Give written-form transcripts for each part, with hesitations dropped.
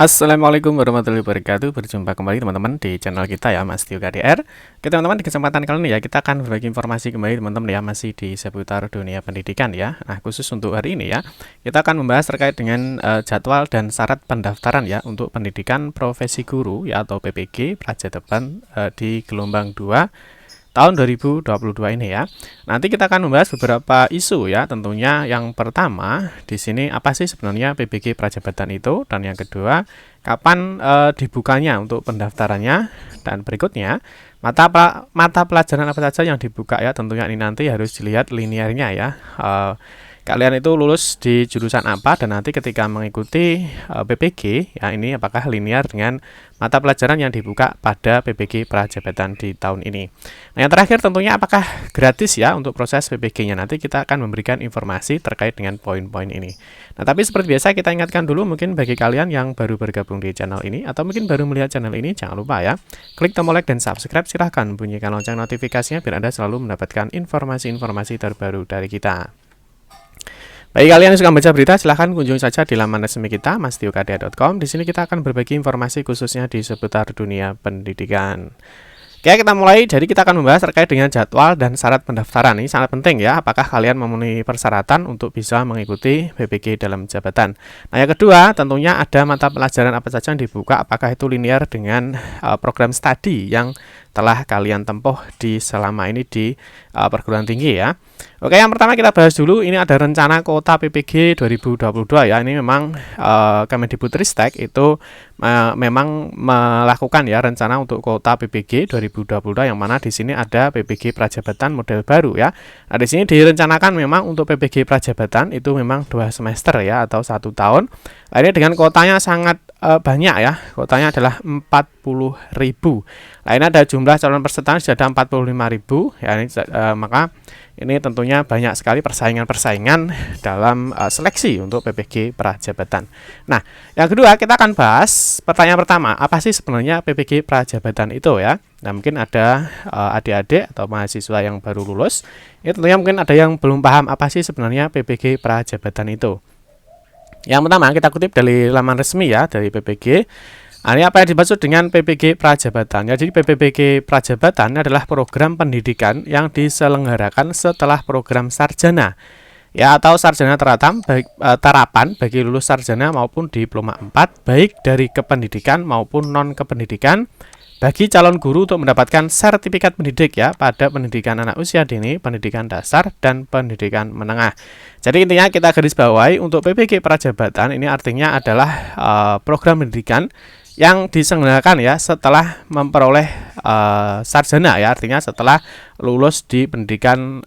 Assalamualaikum warahmatullahi wabarakatuh. Berjumpa kembali teman-teman di channel kita ya, Mas Tio KDR. Oke teman-teman, di kesempatan kali ini ya kita akan berbagi informasi kembali teman-teman ya, masih di seputar dunia pendidikan ya. Nah khusus untuk hari ini ya, kita akan membahas terkait dengan jadwal dan syarat pendaftaran ya untuk pendidikan profesi guru ya atau PPG Prajadepan di gelombang 2 tahun 2022 ini ya. Nanti kita akan membahas beberapa isu ya. Tentunya yang pertama di sini apa sih sebenarnya PPG Prajabatan itu, dan yang kedua kapan dibukanya untuk pendaftarannya, dan berikutnya mata pelajaran apa saja yang dibuka ya. Tentunya ini nanti harus dilihat linearnya ya. Kalian itu lulus di jurusan apa, dan nanti ketika mengikuti PPG ya ini apakah linear dengan mata pelajaran yang dibuka pada PPG Prajabatan di tahun ini. Nah, yang terakhir tentunya apakah gratis ya untuk proses PPG-nya. Nanti kita akan memberikan informasi terkait dengan poin-poin ini. Nah, tapi seperti biasa kita ingatkan dulu, mungkin bagi kalian yang baru bergabung di channel ini atau mungkin baru melihat channel ini, jangan lupa ya klik tombol like dan subscribe, silahkan bunyikan lonceng notifikasinya biar Anda selalu mendapatkan informasi-informasi terbaru dari kita. Bagi kalian yang suka baca berita, silahkan kunjungi saja di laman resmi kita, mastiokadea.com. Di sini kita akan berbagi informasi khususnya di seputar dunia pendidikan. Oke, kita mulai. Jadi kita akan membahas terkait dengan jadwal dan syarat pendaftaran. Ini sangat penting ya, apakah kalian memenuhi persyaratan untuk bisa mengikuti PPG dalam jabatan. Nah, yang kedua, tentunya ada mata pelajaran apa saja yang dibuka, apakah itu linear dengan program studi yang telah kalian tempuh di selama ini di perguruan tinggi ya. Oke, yang pertama kita bahas dulu, ini ada rencana kuota PPG 2022 ya. Ini memang Kemendikbudristek itu memang melakukan ya rencana untuk kuota PPG 2022, yang mana di sini ada PPG Prajabatan model baru ya. Nah, di sini direncanakan memang untuk PPG Prajabatan itu memang 2 semester ya atau 1 tahun. Nah, ini dengan kuotanya sangat banyak ya. Kuotanya adalah 40.000. Nah, ini ada jumlah calon peserta sudah ada 45.000 ya. Ini maka ini tentunya banyak sekali persaingan-persaingan dalam seleksi untuk PPG Prajabatan. Nah, yang kedua kita akan bahas pertanyaan pertama, apa sih sebenarnya PPG Prajabatan itu ya? Nah, mungkin ada adik-adik atau mahasiswa yang baru lulus, ini tentunya mungkin ada yang belum paham apa sih sebenarnya PPG Prajabatan itu. Yang pertama kita kutip dari laman resmi ya dari PPG. Nah, ini apa yang dimaksud dengan PPG Prajabatan? Jadi PPG Prajabatan adalah program pendidikan yang diselenggarakan setelah program sarjana ya atau sarjana terapan bagi lulus sarjana maupun diploma 4 baik dari kependidikan maupun non kependidikan bagi calon guru untuk mendapatkan sertifikat pendidik ya pada pendidikan anak usia dini, pendidikan dasar, dan pendidikan menengah. Jadi intinya kita garis bawahi untuk PPG Prajabatan ini artinya adalah program pendidikan yang diselenggarakan ya setelah memperoleh sarjana ya, artinya setelah lulus di pendidikan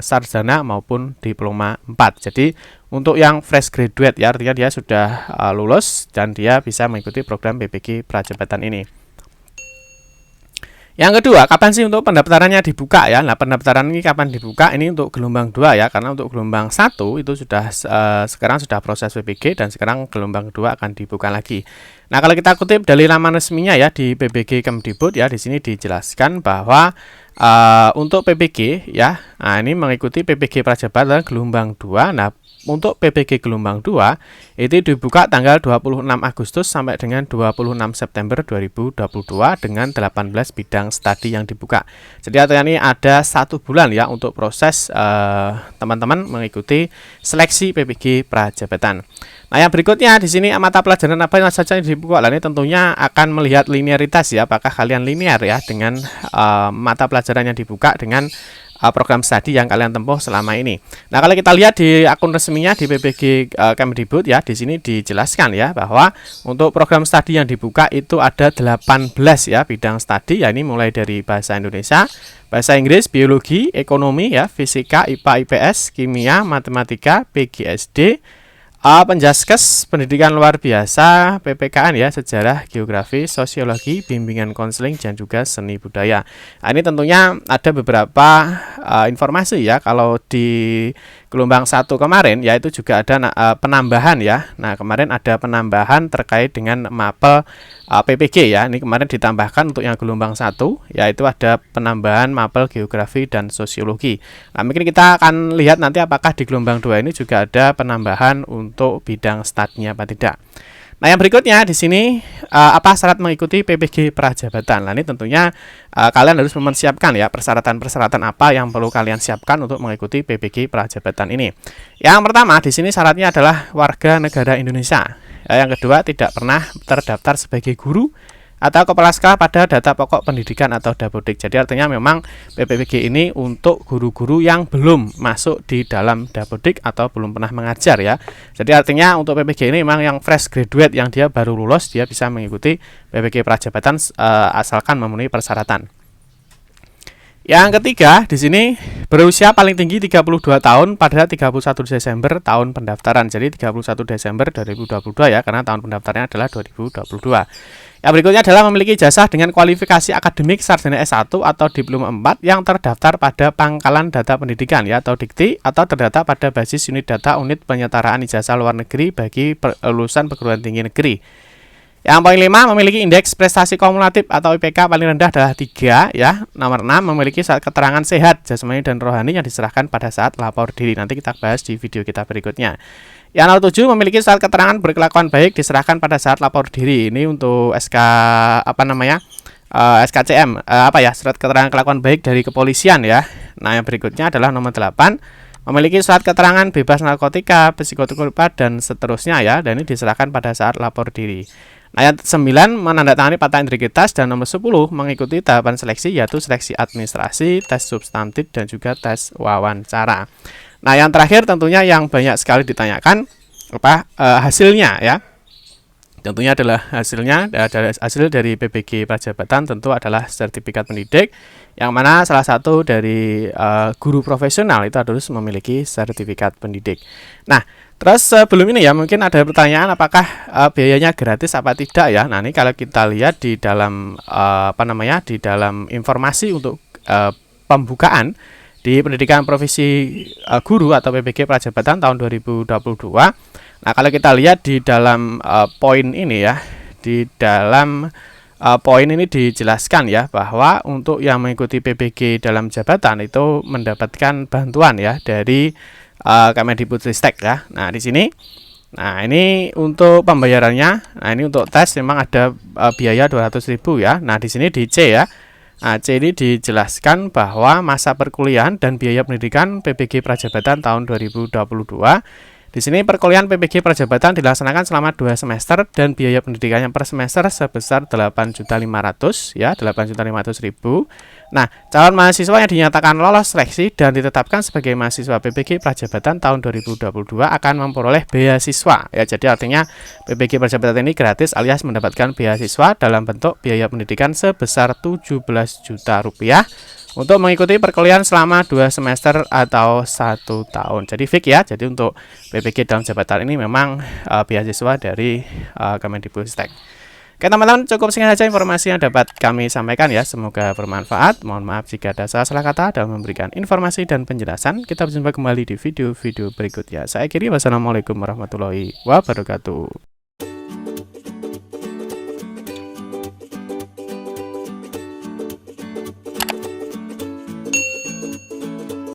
sarjana maupun diploma 4. Jadi untuk yang fresh graduate ya, artinya dia sudah lulus dan dia bisa mengikuti program PPG Prajabatan ini. Yang kedua, kapan sih untuk pendaftarannya dibuka ya? Nah, pendaftaran ini kapan dibuka? Ini untuk gelombang 2 ya, karena untuk gelombang 1 itu sudah sekarang sudah proses PPG dan sekarang gelombang 2 akan dibuka lagi. Nah, kalau kita kutip dari laman resminya ya di PPG Kemdikbud ya, di sini dijelaskan bahwa untuk PPG ya, nah ini mengikuti PPG Prajabatan gelombang 2. Nah, untuk PPG gelombang 2 itu dibuka tanggal 26 Agustus sampai dengan 26 September 2022 dengan 18 bidang studi yang dibuka. Jadi artinya ini ada 1 bulan ya untuk proses teman-teman mengikuti seleksi PPG Prajabatan. Nah, yang berikutnya di sini mata pelajaran apa saja yang dibuka. Nah, ini tentunya akan melihat linearitas ya, apakah kalian linear ya dengan mata pelajaran yang dibuka dengan program studi yang kalian tempuh selama ini. Nah, kalau kita lihat di akun resminya di PPG Kemdikbud ya, di sini dijelaskan ya bahwa untuk program studi yang dibuka itu ada 18 ya bidang studi ya, ini mulai dari bahasa Indonesia, bahasa Inggris, biologi, ekonomi ya, fisika, IPA, IPS, kimia, matematika, PGSD, Penjaskes, pendidikan luar biasa, PPKN ya, sejarah, geografi, sosiologi, bimbingan konseling, dan juga seni budaya. Nah, ini tentunya ada beberapa informasi ya. Kalau di gelombang 1 kemarin ya itu juga ada penambahan ya. Nah, kemarin ada penambahan terkait dengan mapel PPG ya. Ini kemarin ditambahkan untuk yang gelombang 1 yaitu ada penambahan mapel geografi dan sosiologi. Nah, mungkin kita akan lihat nanti apakah di gelombang 2 ini juga ada penambahan untuk bidang statnya apa tidak. Nah, yang berikutnya di sini apa syarat mengikuti PPG Prajabatan. Nah, ini tentunya kalian harus mempersiapkan ya persyaratan-persyaratan apa yang perlu kalian siapkan untuk mengikuti PPG Prajabatan ini. Yang pertama di sini syaratnya adalah warga negara Indonesia. Yang kedua tidak pernah terdaftar sebagai guru atau kepala sekolah pada data pokok pendidikan atau Dapodik. Jadi artinya memang PPG ini untuk guru-guru yang belum masuk di dalam Dapodik atau belum pernah mengajar ya. Jadi artinya untuk PPG ini memang yang fresh graduate, yang dia baru lulus, dia bisa mengikuti PPG Prajabatan asalkan memenuhi persyaratan. Yang ketiga, di sini berusia paling tinggi 32 tahun pada 31 Desember tahun pendaftaran. Jadi 31 Desember 2022 ya, karena tahun pendaftarannya adalah 2022. Yang berikutnya adalah memiliki ijazah dengan kualifikasi akademik sarjana S1 atau diploma 4 yang terdaftar pada Pangkalan Data Pendidikan ya atau Dikti, atau terdaftar pada basis unit data unit penyetaraan ijazah luar negeri bagi lulusan perguruan tinggi negeri. Yang poin 5, memiliki indeks prestasi kumulatif atau IPK paling rendah adalah 3 ya. Nomor 6, memiliki surat keterangan sehat jasmani dan rohani yang diserahkan pada saat lapor diri. Nanti kita bahas di video kita berikutnya. Yang nomor 7, memiliki surat keterangan berkelakuan baik diserahkan pada saat lapor diri. Ini untuk SKCM surat keterangan kelakuan baik dari kepolisian ya. Nah, yang berikutnya adalah nomor 8, memiliki surat keterangan bebas narkotika, psikotropika dan seterusnya ya, dan ini diserahkan pada saat lapor diri. Nah, yang 9, menandatangani fakta integritas, dan nomor 10, mengikuti tahapan seleksi yaitu seleksi administrasi, tes substantif dan juga tes wawancara. Nah, yang terakhir tentunya yang banyak sekali ditanyakan hasilnya ya. Tentunya adalah hasil dari PPG Prajabatan tentu adalah sertifikat pendidik, yang mana salah satu dari guru profesional itu harus memiliki sertifikat pendidik. Nah, terus sebelum ini ya mungkin ada pertanyaan apakah biayanya gratis apa tidak ya. Nah, ini kalau kita lihat di dalam di dalam informasi untuk pembukaan di pendidikan profesi guru atau PPG Prajabatan tahun 2022. Nah, kalau kita lihat di dalam poin ini ya, di dalam poin ini dijelaskan ya bahwa untuk yang mengikuti PPG dalam jabatan itu mendapatkan bantuan ya dari Kemendikbudristek ya. Nah, di sini, nah ini untuk pembayarannya. Nah, ini untuk tes memang ada biaya 200.000 ya. Nah, di sini di C ya. Nah, C ini dijelaskan bahwa masa perkuliahan dan biaya pendidikan PPG Prajabatan tahun 2022. Di sini perkuliahan PPG Prajabatan dilaksanakan selama 2 semester dan biaya pendidikannya per semester sebesar 8.500.000 ya, 8.500.000. Nah, calon mahasiswa yang dinyatakan lolos seleksi dan ditetapkan sebagai mahasiswa PPG Prajabatan tahun 2022 akan memperoleh beasiswa ya. Jadi artinya PPG Prajabatan ini gratis alias mendapatkan beasiswa dalam bentuk biaya pendidikan sebesar 17 juta rupiah untuk mengikuti perkuliahan selama 2 semester atau 1 tahun. Jadi fix ya. Jadi untuk PPG dalam jabatan ini memang beasiswa dari Kemendikbudristek. Oke teman-teman, cukup sekian saja informasi yang dapat kami sampaikan ya. Semoga bermanfaat. Mohon maaf jika ada salah kata dalam memberikan informasi dan penjelasan. Kita berjumpa kembali di video-video berikutnya. Saya akhiri, wassalamualaikum warahmatullahi wabarakatuh.